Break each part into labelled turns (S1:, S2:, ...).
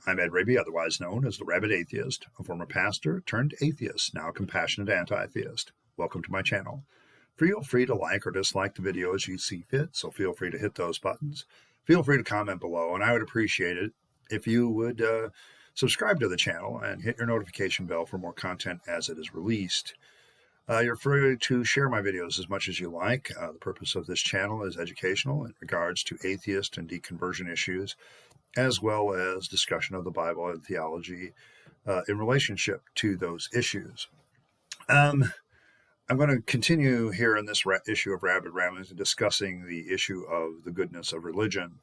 S1: I'm Ed Rabyd, otherwise known as the Rabyd Atheist, a former pastor turned atheist, now a compassionate anti-theist. Welcome to my channel. Feel free to like or dislike the video as you see fit, so feel free to hit those buttons. Feel free to comment below, and I would appreciate it if you would subscribe to the channel and hit your notification bell for more content as it is released. You're free to share my videos as much as you like. The purpose of this channel is educational in regards to atheist and deconversion issues, as well as discussion of the Bible and theology in relationship to those issues. I'm going to continue here in this issue of Rabyd Ramblings discussing the issue of the goodness of religion.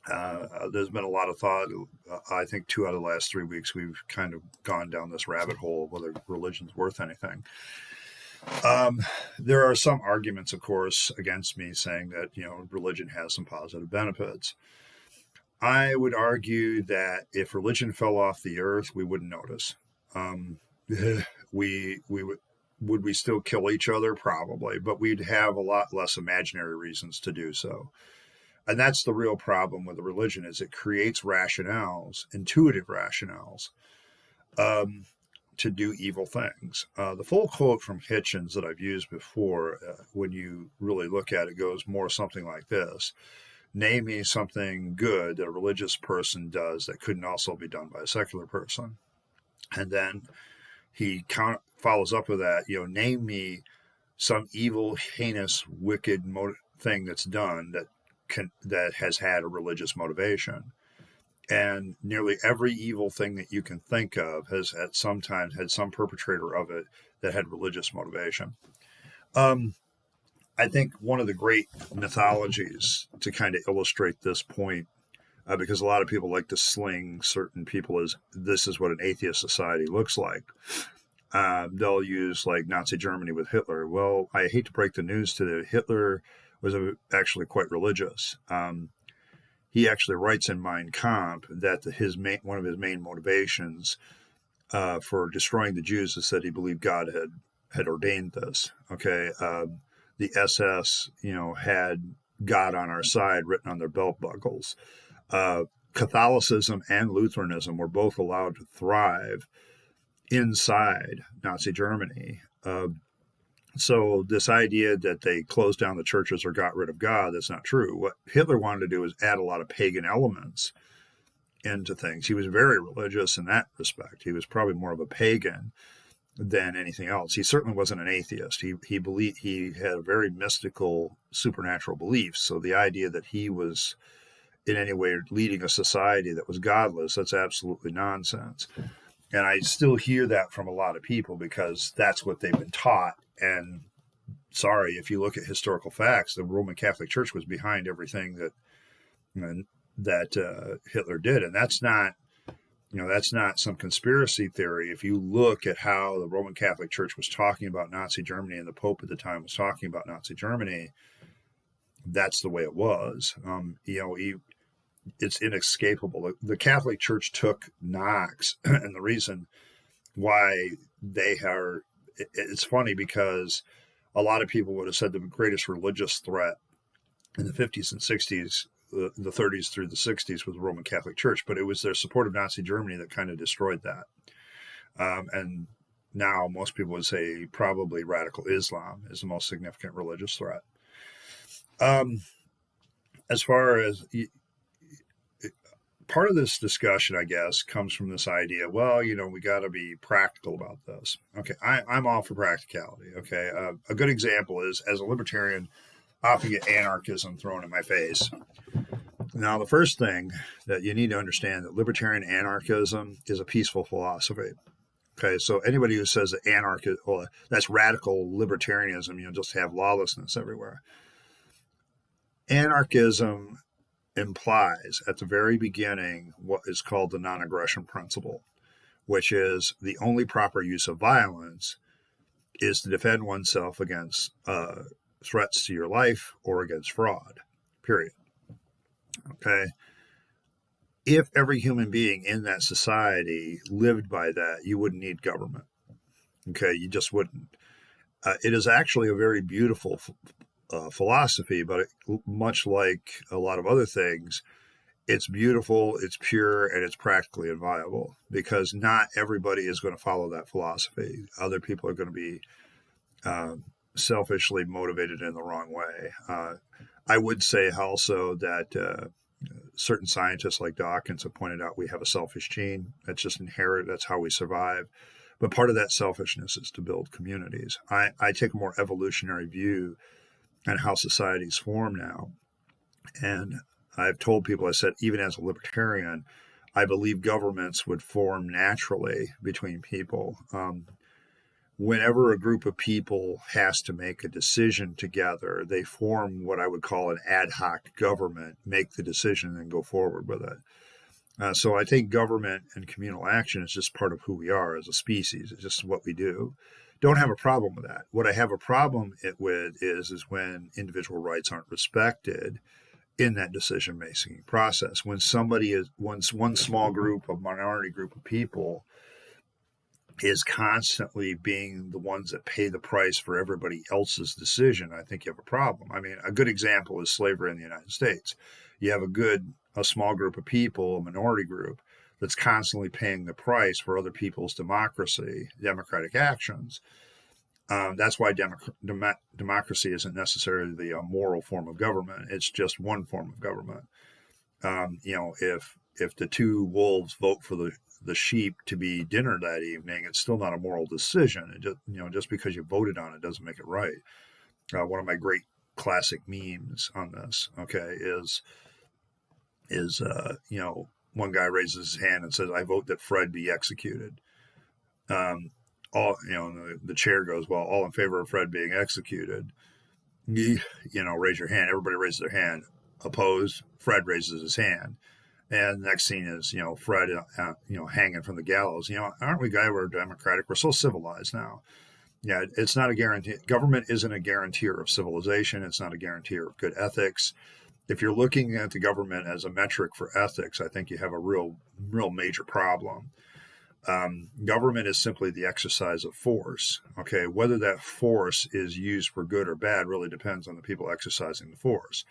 S1: There's been a lot of thought. I think 2 out of the last 3 weeks we've kind of gone down this rabbit hole of whether religion's worth anything. There are some arguments, of course, against me saying that, religion has some positive benefits. I would argue that if religion fell off the earth, we wouldn't notice. Would we still kill each other? Probably, but we'd have a lot less imaginary reasons to do so. And that's the real problem with the religion, is it creates rationales, intuitive rationales, to do evil things. The full quote from Hitchens that I've used before, when you really look at it, goes more something like this. Name me something good that a religious person does that couldn't also be done by a secular person. And then he follows up with that, name me some evil, heinous, wicked thing that's done that has had a religious motivation. And nearly every evil thing that you can think of has at some time had some perpetrator of it that had religious motivation. I think one of the great mythologies to kind of illustrate this point, because a lot of people like to sling certain people as this is what an atheist society looks like. They'll use like Nazi Germany with Hitler. Well, I hate to break the news to you, Hitler was actually quite religious. He actually writes in Mein Kampf that one of his main motivations for destroying the Jews is that he believed God had ordained this. Okay. The SS, had God on our side written on their belt buckles. Catholicism and Lutheranism were both allowed to thrive inside Nazi Germany. So this idea that they closed down the churches or got rid of God, that's not true. What Hitler wanted to do was add a lot of pagan elements into things. He was very religious in that respect. He was probably more of a pagan than anything else. He certainly wasn't an atheist. He believed, he had a very mystical, supernatural belief. So the idea that he was in any way leading a society that was godless, that's absolutely nonsense. And I still hear that from a lot of people because that's what they've been taught. And sorry, if you look at historical facts, the Roman Catholic Church was behind everything that Hitler did. And that's not, that's not some conspiracy theory. If you look at how the Roman Catholic Church was talking about Nazi Germany and the Pope at the time was talking about Nazi Germany, that's the way it was. It's inescapable. The Catholic Church took knocks, and the reason why it's funny because a lot of people would have said the greatest religious threat in the 50s and 60s, the 30s through the 60s was the Roman Catholic Church, but it was their support of Nazi Germany that kind of destroyed that. And now most people would say probably radical Islam is the most significant religious threat. As far as part of this discussion, I guess, comes from this idea, well, we got to be practical about this. Okay, I'm all for practicality. Okay, a good example is, as a libertarian, I often get anarchism thrown in my face. Now, the first thing that you need to understand that libertarian anarchism is a peaceful philosophy. Okay, so anybody who says that that's radical libertarianism, just have lawlessness everywhere. Anarchism implies at the very beginning what is called the non-aggression principle, which is the only proper use of violence is to defend oneself against threats to your life or against fraud, period. Okay. If every human being in that society lived by that, you wouldn't need government. Okay. You just wouldn't. It is actually a very beautiful philosophy, but much like a lot of other things, it's beautiful, it's pure, and it's practically inviolable, because not everybody is going to follow that philosophy. Other people are going to be selfishly motivated in the wrong way. I would say also that certain scientists like Dawkins have pointed out we have a selfish gene that's just inherent. That's how we survive. But part of that selfishness is to build communities. I take a more evolutionary view on how societies form now. And I've told people, I said, even as a libertarian, I believe governments would form naturally between people. Whenever a group of people has to make a decision together, they form what I would call an ad hoc government, make the decision and go forward with it. So I think government and communal action is just part of who we are as a species. It's just what we do. Don't have a problem with that. What I have a problem with is when individual rights aren't respected in that decision-making process. When one small group, a minority group of people, is constantly being the ones that pay the price for everybody else's decision, I think you have a problem. I mean, a good example is slavery in the United States. You have a small group of people, a minority group, that's constantly paying the price for other people's democratic actions. That's why democracy isn't necessarily a moral form of government. It's just one form of government. If the two wolves vote for the sheep to be dinner that evening, it's still not a moral decision. It just because you voted on it doesn't make it right. One of my great classic memes on this, okay, is one guy raises his hand and says, "I vote that Fred be executed." The chair goes, "Well, all in favor of Fred being executed, raise your hand." Everybody raises their hand. Opposed? Fred raises his hand. And the next scene is, Fred, hanging from the gallows. Aren't we guys? We're democratic. We're so civilized now. Yeah, it's not a guarantee. Government isn't a guarantor of civilization. It's not a guarantor of good ethics. If you're looking at the government as a metric for ethics, I think you have a real major problem. Government is simply the exercise of force. Okay, whether that force is used for good or bad really depends on the people exercising the force.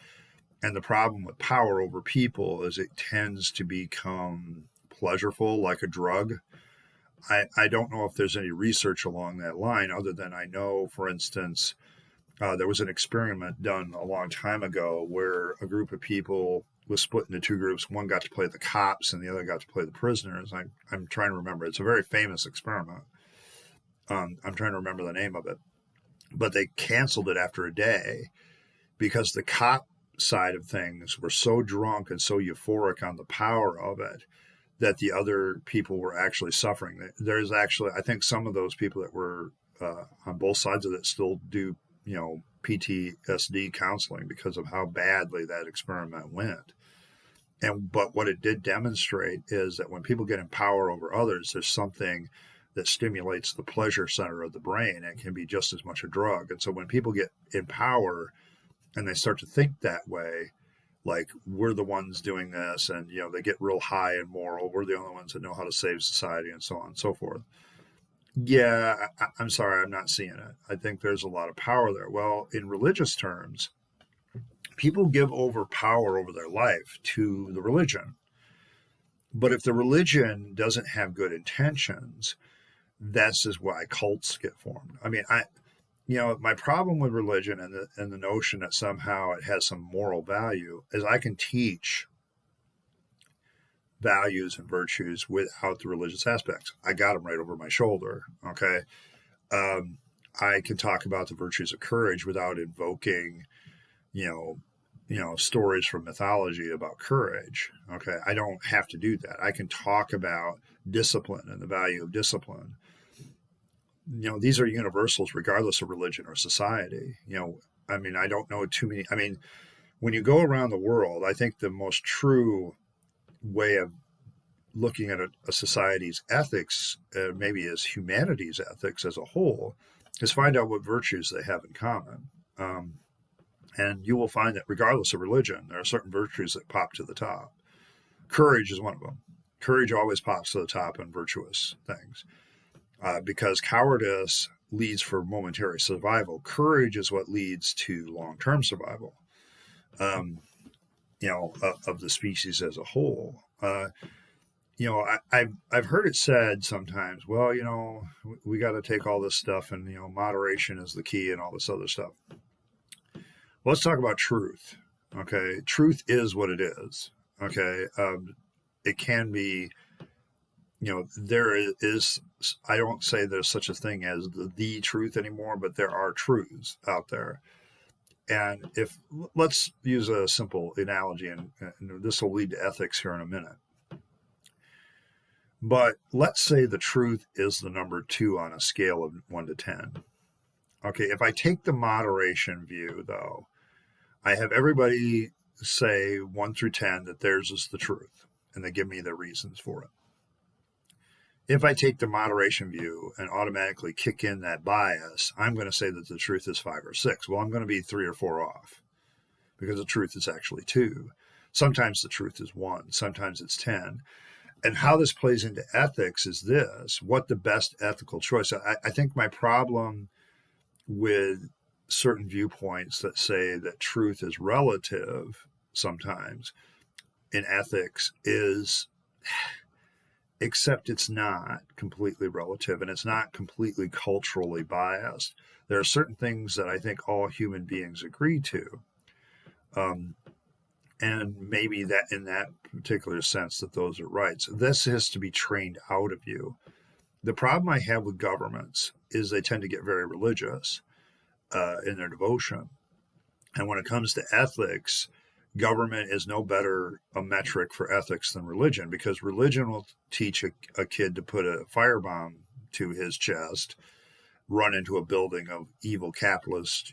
S1: And the problem with power over people is it tends to become pleasureful, like a drug. I don't know if there's any research along that line, other than I know, for instance, there was an experiment done a long time ago where a group of people was split into two groups. One got to play the cops and the other got to play the prisoners. I'm trying to remember. It's a very famous experiment. I'm trying to remember the name of it. But they canceled it after a day because the cop side of things were so drunk and so euphoric on the power of it that the other people were actually suffering. There's actually, I think some of those people that were on both sides of it still do, PTSD counseling because of how badly that experiment went. But what it did demonstrate is that when people get in power over others, there's something that stimulates the pleasure center of the brain and can be just as much a drug. And so when people get in power and they start to think that way, like we're the ones doing this, and they get real high and moral, we're the only ones that know how to save society, and so on and so forth. Yeah, I'm sorry, I'm not seeing it. I think there's a lot of power there. Well, in religious terms, people give over power over their life to the religion. But if the religion doesn't have good intentions, that's just why cults get formed. I mean, my problem with religion and the notion that somehow it has some moral value is I can teach values and virtues without the religious aspects. I got them right over my shoulder. Okay. I can talk about the virtues of courage without invoking, stories from mythology about courage. Okay. I don't have to do that. I can talk about discipline and the value of discipline. These are universals regardless of religion or society. I don't know too many. When you go around the world, I think the most true way of looking at a society's ethics, maybe as humanity's ethics as a whole, is find out what virtues they have in common. And you will find that regardless of religion, there are certain virtues that pop to the top. Courage is one of them. Courage always pops to the top in virtuous things. Because cowardice leads for momentary survival. Courage is what leads to long-term survival. of the species as a whole. I've heard it said sometimes, well, we got to take all this stuff and, moderation is the key and all this other stuff. Let's talk about truth. Okay. Truth is what it is. Okay. It can be, there is, I don't say there's such a thing as the truth anymore, but there are truths out there. And let's use a simple analogy, and this will lead to ethics here in a minute. But let's say the truth is the number 2 on a scale of 1 to 10. Okay, if I take the moderation view, though, I have everybody say 1 through 10 that theirs is the truth, and they give me their reasons for it. If I take the moderation view and automatically kick in that bias, I'm going to say that the truth is 5 or 6. Well, I'm going to be 3 or 4 off because the truth is actually 2. Sometimes the truth is 1. Sometimes it's 10. And how this plays into ethics is this: what the best ethical choice. I think my problem with certain viewpoints that say that truth is relative sometimes in ethics is, except it's not completely relative and it's not completely culturally biased. There are certain things that I think all human beings agree to. And maybe that in that particular sense that those are right. So this has to be trained out of you. The problem I have with governments is they tend to get very religious in their devotion. And when it comes to ethics, government is no better a metric for ethics than religion, because religion will teach a kid to put a firebomb to his chest, run into a building of evil capitalists,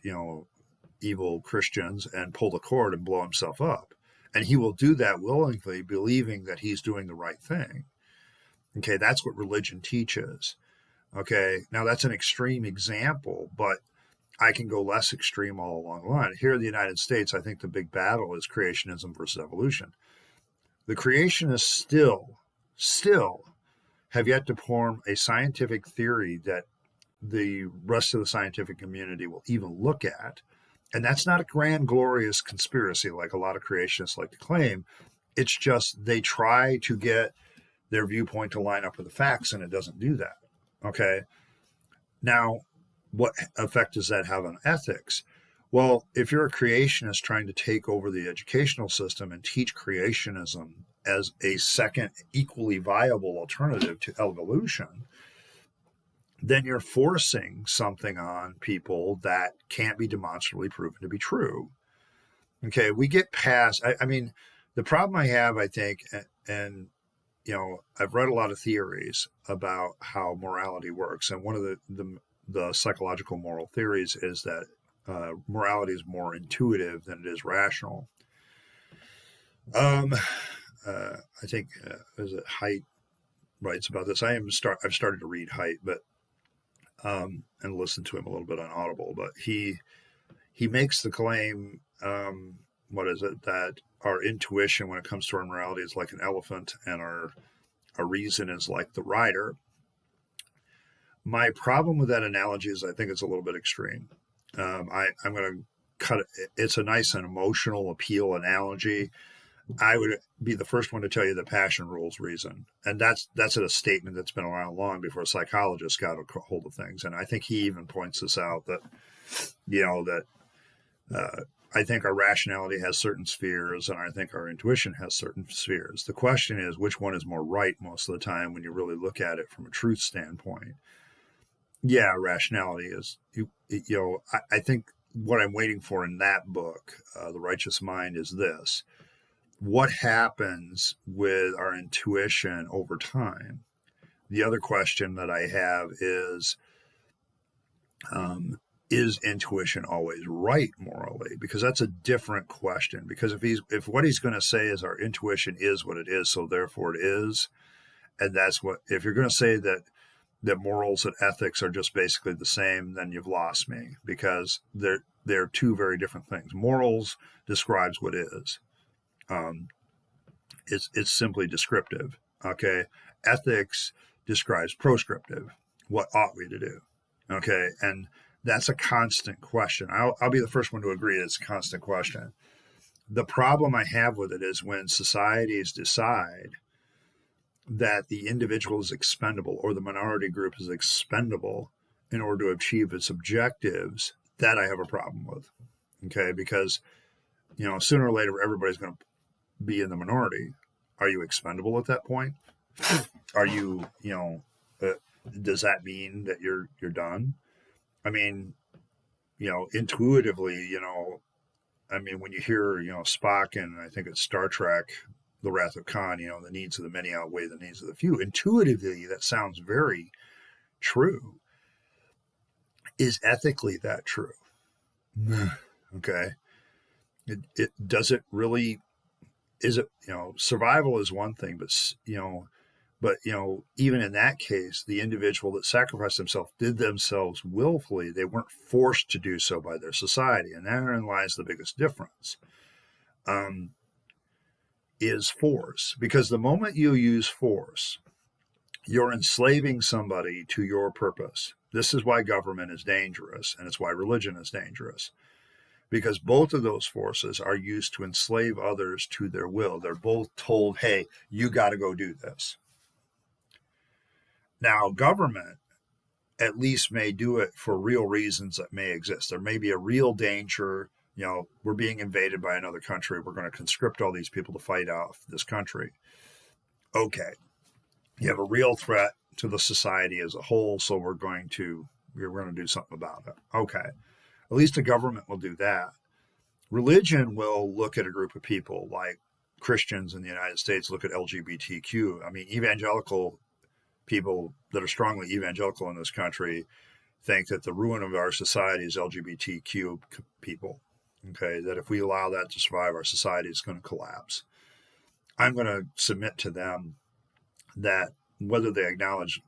S1: evil Christians, and pull the cord and blow himself up. And he will do that willingly, believing that he's doing the right thing. Okay, that's what religion teaches. Okay, now that's an extreme example, but I can go less extreme all along the line. Here in the United States, I think the big battle is creationism versus evolution. The creationists still have yet to form a scientific theory that the rest of the scientific community will even look at. And that's not a grand, glorious conspiracy like a lot of creationists like to claim. It's just they try to get their viewpoint to line up with the facts, and it doesn't do that. Okay. Now, what effect does that have on ethics? Well, if you're a creationist trying to take over the educational system and teach creationism as a second equally viable alternative to evolution, then you're forcing something on people that can't be demonstrably proven to be true. Okay, we get past, I mean, the problem I have, I think, and I've read a lot of theories about how morality works, and one of the psychological moral theories is that morality is more intuitive than it is rational. I think is it Haidt writes about this. I've started to read Haidt, but and listen to him a little bit on Audible. But he makes the claim, that our intuition when it comes to our morality is like an elephant, and our reason is like the rider. My problem with that analogy is I think it's a little bit extreme. I'm going to cut it. It's a nice and emotional appeal analogy. I would be the first one to tell you that passion rules reason. And that's a statement that's been around long before psychologists got a hold of things. And I think he even points this out that, I think our rationality has certain spheres, and I think our intuition has certain spheres. The question is, which one is more right most of the time when you really look at it from a truth standpoint? Yeah, rationality is, I think what I'm waiting for in that book, The Righteous Mind, is this. What happens with our intuition over time? The other question that I have is intuition always right morally? Because that's a different question. Because if what he's going to say is our intuition is what it is, so therefore it is, and that's what, if you're going to say that morals and ethics are just basically the same, then you've lost me, because they're two very different things. Morals describes what is. It's simply descriptive. Okay. Ethics describes proscriptive. What ought we to do? Okay. And that's a constant question. I'll be the first one to agree it's a constant question. The problem I have with it is when societies decide that the individual is expendable or the minority group is expendable in order to achieve its objectives, that I have a problem with. Okay, because sooner or later everybody's going to be in the minority. Are you expendable at that point? Are you, does that mean that you're done? I mean, intuitively, when you hear, Spock and I think it's Star Trek, The Wrath of Khan, the needs of the many outweigh the needs of the few. Intuitively, that sounds very true. Is ethically that true? Okay. It does it really, is it, survival is one thing, but even in that case, the individual that sacrificed themselves did themselves willfully. They weren't forced to do so by their society. And therein lies the biggest difference, is force. Because the moment you use force, you're enslaving somebody to your purpose. This is why government is dangerous, and it's why religion is dangerous. Because both of those forces are used to enslave others to their will. They're both told, hey, you got to go do this. Now, government at least may do it for real reasons that may exist. There may be a real danger. We're being invaded by another country. We're going to conscript all these people to fight off this country. Okay. You have a real threat to the society as a whole, so we're going to do something about it. Okay. At least the government will do that. Religion will look at a group of people like Christians in the United States, look at LGBTQ. I mean, evangelical people that are strongly evangelical in this country think that the ruin of our society is LGBTQ people. Okay, that if we allow that to survive, our society is going to collapse. I'm going to submit to them that whether they acknowledge,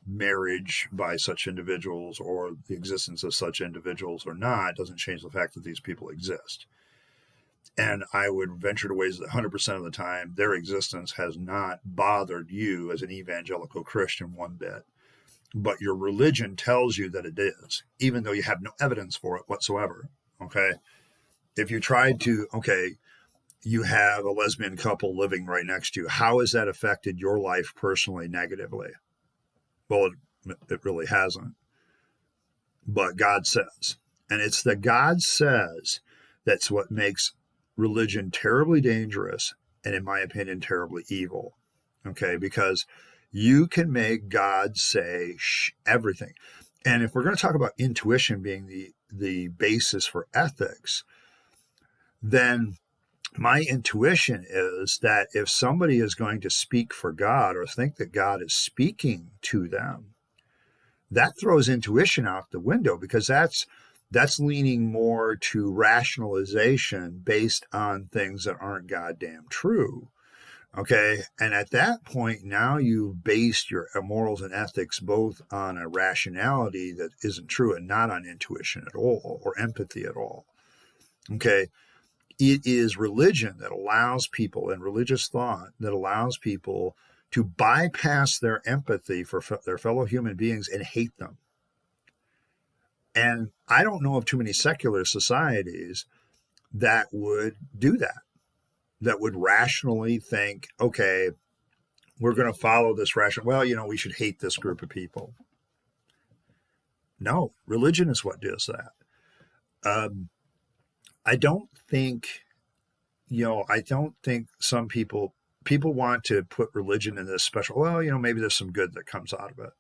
S1: marriage by such individuals or the existence of such individuals or not, doesn't change the fact that these people exist. And I would venture to ways that 100% of the time, their existence has not bothered you as an evangelical Christian one bit. But your religion tells you that it is, even though you have no evidence for it whatsoever. Okay. If you tried to, you have a lesbian couple living right next to you. How has that affected your life personally negatively? Well, it really hasn't. But God says. And it's the God says that's what makes religion terribly dangerous and, in my opinion, terribly evil. Okay, because you can make God say everything. And if we're going to talk about intuition being the basis for ethics, then my intuition is that if somebody is going to speak for God or think that God is speaking to them, that throws intuition out the window, because that's leaning more to rationalization based on things that aren't goddamn true. Okay. And at that point, now you've based your morals and ethics both on a rationality that isn't true and not on intuition at all or empathy at all. Okay. It is religion that allows people, and religious thought that allows people to bypass their empathy for their fellow human beings and hate them. And I don't know of too many secular societies that would do that would rationally think, okay, we're going to follow this rational. Well, we should hate this group of people. No, religion is what does that. I don't think some people want to put religion in this special, maybe there's some good that comes out of it.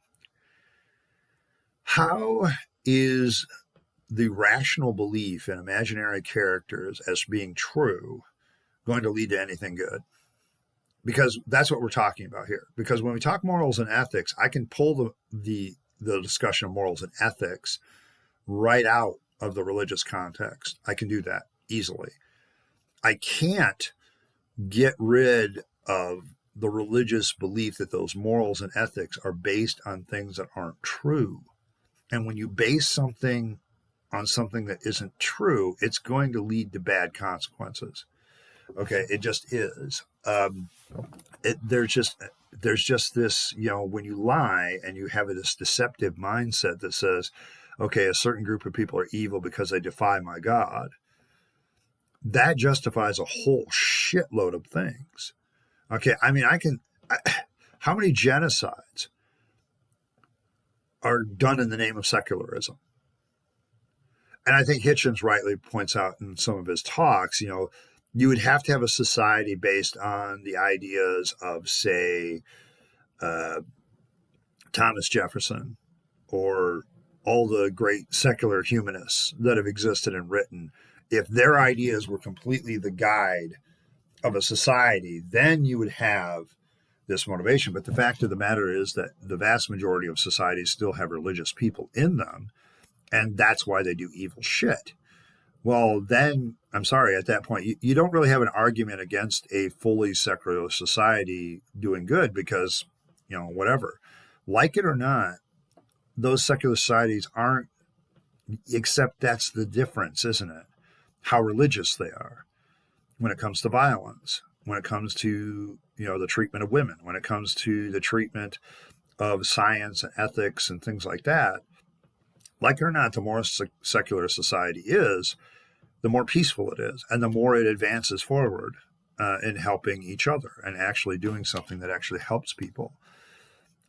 S1: How is the rational belief in imaginary characters as being true going to lead to anything good? Because that's what we're talking about here. Because when we talk morals and ethics, I can pull the discussion of morals and ethics right out of the religious context. I can do that easily. I can't get rid of the religious belief that those morals and ethics are based on things that aren't true. And when you base something on something that isn't true, it's going to lead to bad consequences. Okay, it just is. There's just this, when you lie and you have this deceptive mindset that says, okay, a certain group of people are evil because they defy my God. that justifies a whole shitload of things. Okay, I mean, how many genocides are done in the name of secularism? And I think Hitchens rightly points out in some of his talks, you would have to have a society based on the ideas of, say, Thomas Jefferson or all the great secular humanists that have existed and written. If their ideas were completely the guide of a society, then you would have this motivation. But the fact of the matter is that the vast majority of societies still have religious people in them, and that's why they do evil shit. Well, then, I'm sorry, at that point, you don't really have an argument against a fully secular society doing good because, whatever. Like it or not, those secular societies aren't, except that's the difference, isn't it? How religious they are when it comes to violence, when it comes to, the treatment of women, when it comes to the treatment of science and ethics and things like that. Like it or not, the more secular society is, the more peaceful it is, and the more it advances forward in helping each other and actually doing something that actually helps people.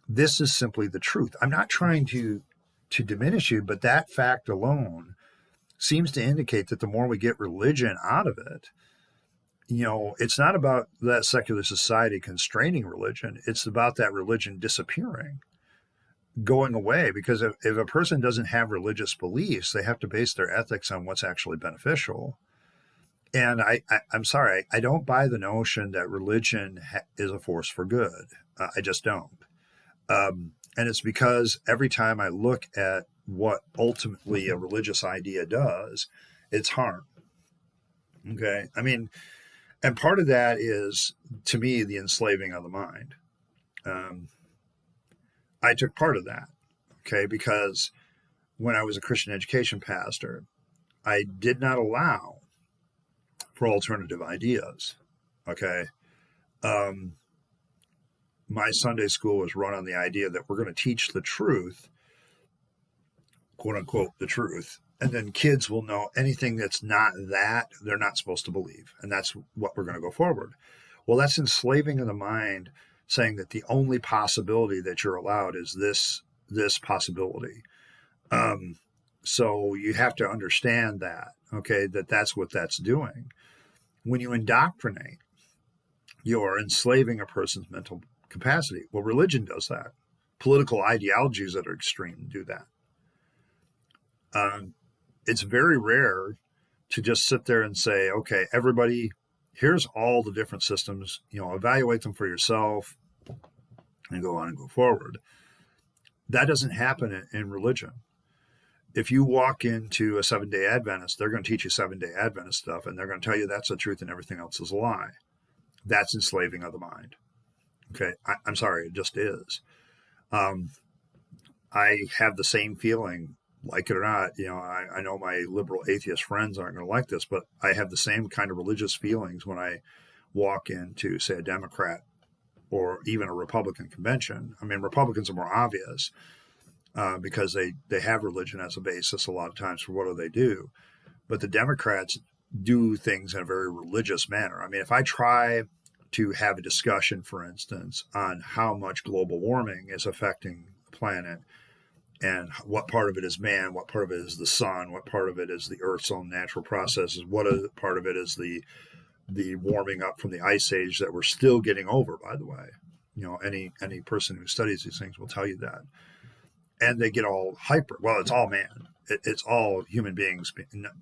S1: This is simply the truth. I'm not trying to diminish you, but that fact alone seems to indicate that the more we get religion out of it, it's not about that secular society constraining religion. It's about that religion disappearing, going away, because if a person doesn't have religious beliefs, they have to base their ethics on what's actually beneficial. And I'm sorry, I don't buy the notion that religion is a force for good. I just don't. And it's because every time I look at what ultimately a religious idea does, it's harm. Okay? I mean, and part of that is, to me, the enslaving of the mind. I took part of that, okay, because when I was a Christian education pastor, I did not allow for alternative ideas, okay? My Sunday school was run on the idea that we're going to teach the truth, quote unquote, the truth, and then kids will know anything that's not that, they're not supposed to believe, and that's what we're going to go forward. Well, that's enslaving of the mind, saying that the only possibility that you're allowed is this possibility. So you have to understand that, okay, that's what that's doing. When you indoctrinate, you're enslaving a person's mental capacity. Well, religion does that. Political ideologies that are extreme do that. It's very rare to just sit there and say, okay, everybody, here's all the different systems, evaluate them for yourself and go on and go forward. That doesn't happen in religion. If you walk into a Seventh-day Adventist, they're going to teach you Seventh-day Adventist stuff, and they're going to tell you that's the truth and everything else is a lie. That's enslaving of the mind. Okay, I'm sorry, it just is. I have the same feeling, like it or not. I know my liberal atheist friends aren't going to like this, but I have the same kind of religious feelings when I walk into, say, a Democrat or even a Republican convention. I mean, Republicans are more obvious because they have religion as a basis a lot of times for what they do. But the Democrats do things in a very religious manner. I mean, if I try to have a discussion, for instance, on how much global warming is affecting the planet and what part of it is man, what part of it is the sun, what part of it is the Earth's own natural processes, what part of it is the warming up from the ice age that we're still getting over, by the way. Any person who studies these things will tell you that. And they get all hyper. Well, it's all man. It's all human beings.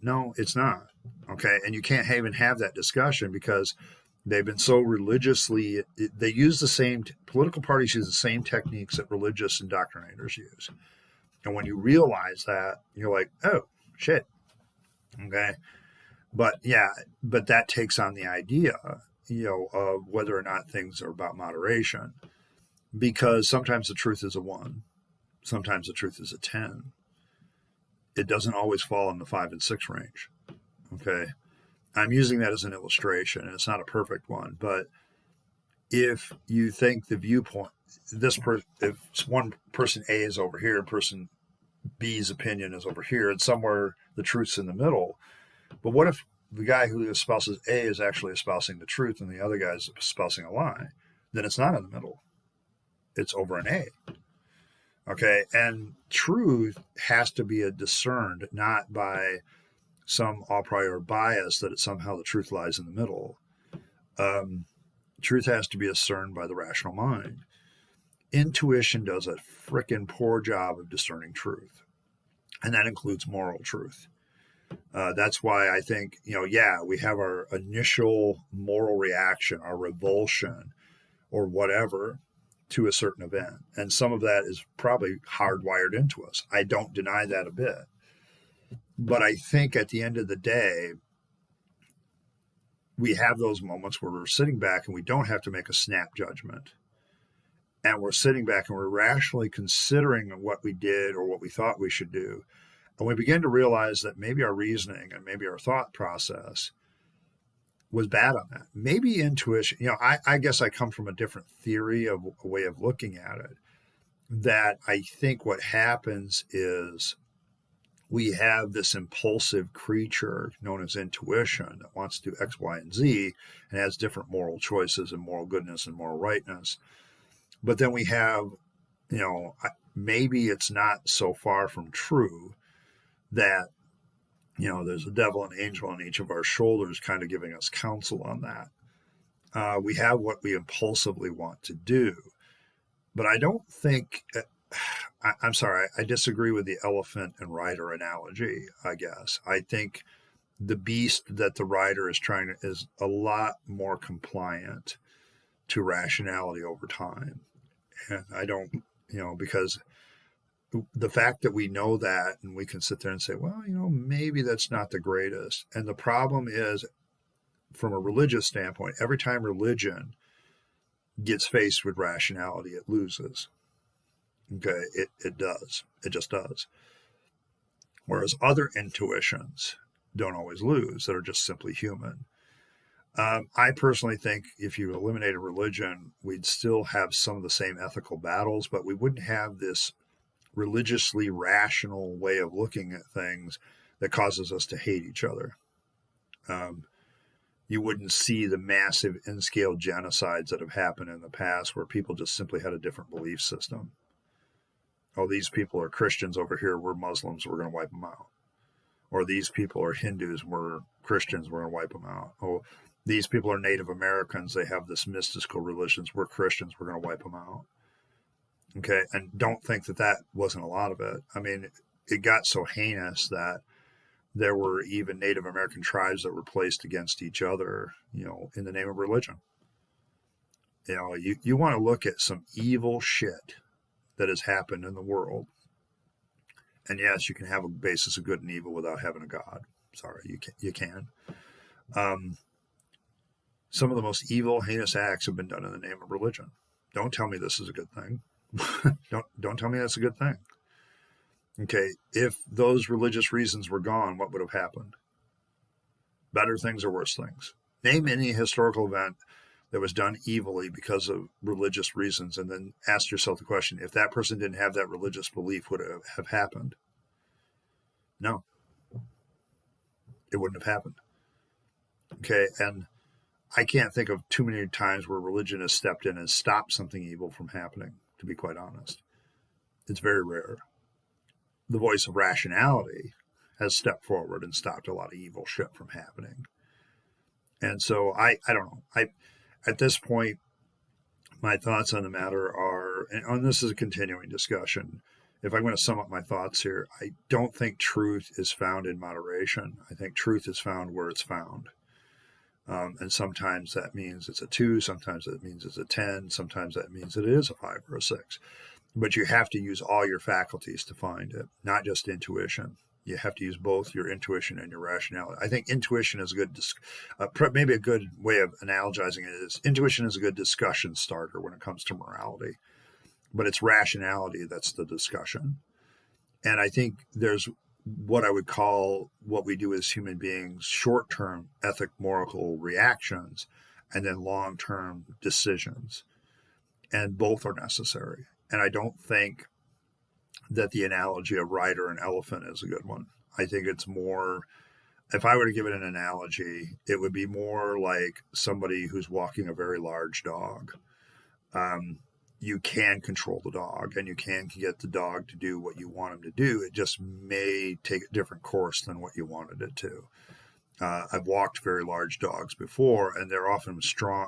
S1: No, it's not. Okay. And you can't even have that discussion because they've been so religiously, they use the same, political parties use the same techniques that religious indoctrinators use. And when you realize that, you're like, oh, shit. Okay. But that takes on the idea, of whether or not things are about moderation. Because sometimes the truth is a 1. Sometimes the truth is a 10. It doesn't always fall in the 5 and 6 range. Okay. I'm using that as an illustration, and it's not a perfect one, but if you think the viewpoint, if one person A is over here and person B's opinion is over here, and somewhere the truth's in the middle. But what if the guy who espouses A is actually espousing the truth and the other guy is espousing a lie, then it's not in the middle. It's over an A. Okay. And truth has to be discerned not by some a priori bias that it's somehow the truth lies in the middle. Truth has to be discerned by the rational mind. Intuition does a frickin' poor job of discerning truth, and that includes moral truth. That's why I think, we have our initial moral reaction, our revulsion, or whatever, to a certain event. And some of that is probably hardwired into us. I don't deny that a bit. But I think at the end of the day, we have those moments where we're sitting back and we don't have to make a snap judgment. And we're sitting back and we're rationally considering what we did or what we thought we should do. And we begin to realize that maybe our reasoning and maybe our thought process was bad on that. Maybe intuition, I guess I come from a different theory of a way of looking at it, that I think what happens is we have this impulsive creature known as intuition that wants to do X, Y, and Z and has different moral choices and moral goodness and moral rightness. But then we have, maybe it's not so far from true that, there's a devil and angel on each of our shoulders kind of giving us counsel on that. We have what we impulsively want to do. But I don't think, I'm sorry, I disagree with the elephant and rider analogy, I guess. I think the beast that the rider is is a lot more compliant to rationality over time. And I don't, because the fact that we know that and we can sit there and say, well, maybe that's not the greatest. And the problem is, from a religious standpoint, every time religion gets faced with rationality, it loses. Okay, it does. It just does. Whereas other intuitions don't always lose, that are just simply human. I personally think if you eliminated religion, we'd still have some of the same ethical battles, but we wouldn't have this religiously rational way of looking at things that causes us to hate each other. You wouldn't see the massive in-scale genocides that have happened in the past where people just simply had a different belief system. Oh, these people are Christians over here, we're Muslims, we're going to wipe them out. Or these people are Hindus, we're Christians, we're going to wipe them out. Oh, these people are Native Americans, they have this mystical religions, we're Christians, we're going to wipe them out. Okay, and don't think that wasn't a lot of it. I mean, it got so heinous that there were even Native American tribes that were placed against each other, in the name of religion. You want to look at some evil shit that has happened in the world. And yes, you can have a basis of good and evil without having a God. Sorry, you can. Some of the most evil, heinous acts have been done in the name of religion. Don't tell me this is a good thing. Don't tell me that's a good thing. Okay, if those religious reasons were gone, what would have happened? Better things or worse things? Name any historical event that was done evilly because of religious reasons, and then ask yourself the question, if that person didn't have that religious belief, would it have happened? No. It wouldn't have happened. Okay, and I can't think of too many times where religion has stepped in and stopped something evil from happening, to be quite honest. It's very rare. The voice of rationality has stepped forward and stopped a lot of evil shit from happening. And so I don't know. At this point, my thoughts on the matter are, and this is a continuing discussion. If I'm going to sum up my thoughts here, I don't think truth is found in moderation. I think truth is found where it's found. And sometimes that means it's a 2, sometimes that means it's a 10, sometimes that means it is a 5 or a 6. But you have to use all your faculties to find it, not just intuition. You have to use both your intuition and your rationality. I think intuition is a good, maybe a good way of analogizing it is intuition is a good discussion starter when it comes to morality. But it's rationality that's the discussion. And I think there's what I would call what we do as human beings, short-term ethic moral reactions, and then long-term decisions. And both are necessary. And I don't think that the analogy of rider and elephant is a good one. I think it's more if I were to give it an analogy, it would be more like somebody who's walking a very large dog. Um, you can control the dog and you can get the dog to do what you want him to do. It just may take a different course than what you wanted it to. I've walked very large dogs before, and they're often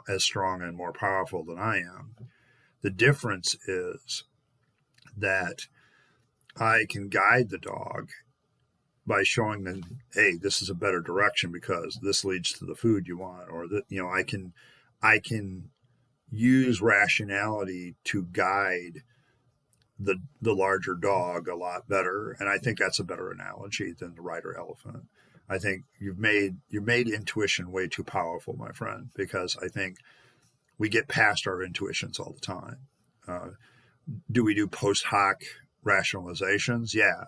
S1: as strong and more powerful than I am. The difference is that I can guide the dog by showing them, hey, this is a better direction because this leads to the food you want, or that, you know, I can use rationality to guide the larger dog a lot better. And I think that's a better analogy than the rider elephant. I think you've made intuition way too powerful, my friend, because I think we get past our intuitions all the time. Do we do post hoc rationalizations? Yeah.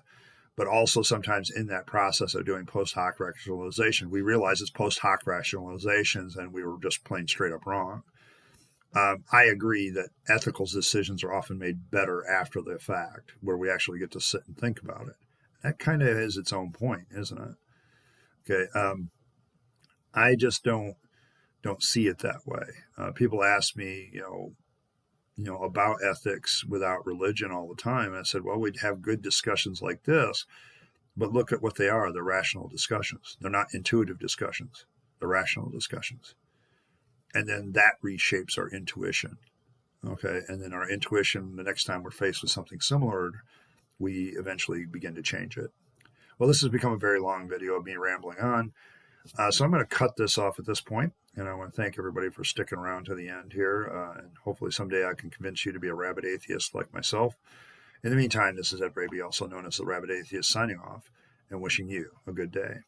S1: But also sometimes in that process of doing post hoc rationalization, we realize it's post hoc rationalizations and we were just plain straight up wrong. I agree that ethical decisions are often made better after the fact, where we actually get to sit and think about it. That kind of is its own point, isn't it? Okay. I just don't see it that way. People ask me, about ethics without religion all the time. And I said, well, we'd have good discussions like this, but look at what they are. They're rational discussions. They're not intuitive discussions. They're rational discussions. And then that reshapes our intuition. Okay. And then our intuition, the next time we're faced with something similar, we eventually begin to change it. Well, this has become a very long video of me rambling on. So I'm going to cut this off at this point, and I want to thank everybody for sticking around to the end here, and hopefully someday I can convince you to be a rabid atheist like myself. In the meantime, this is Ed Rabyd, also known as the Rabid Atheist, signing off and wishing you a good day.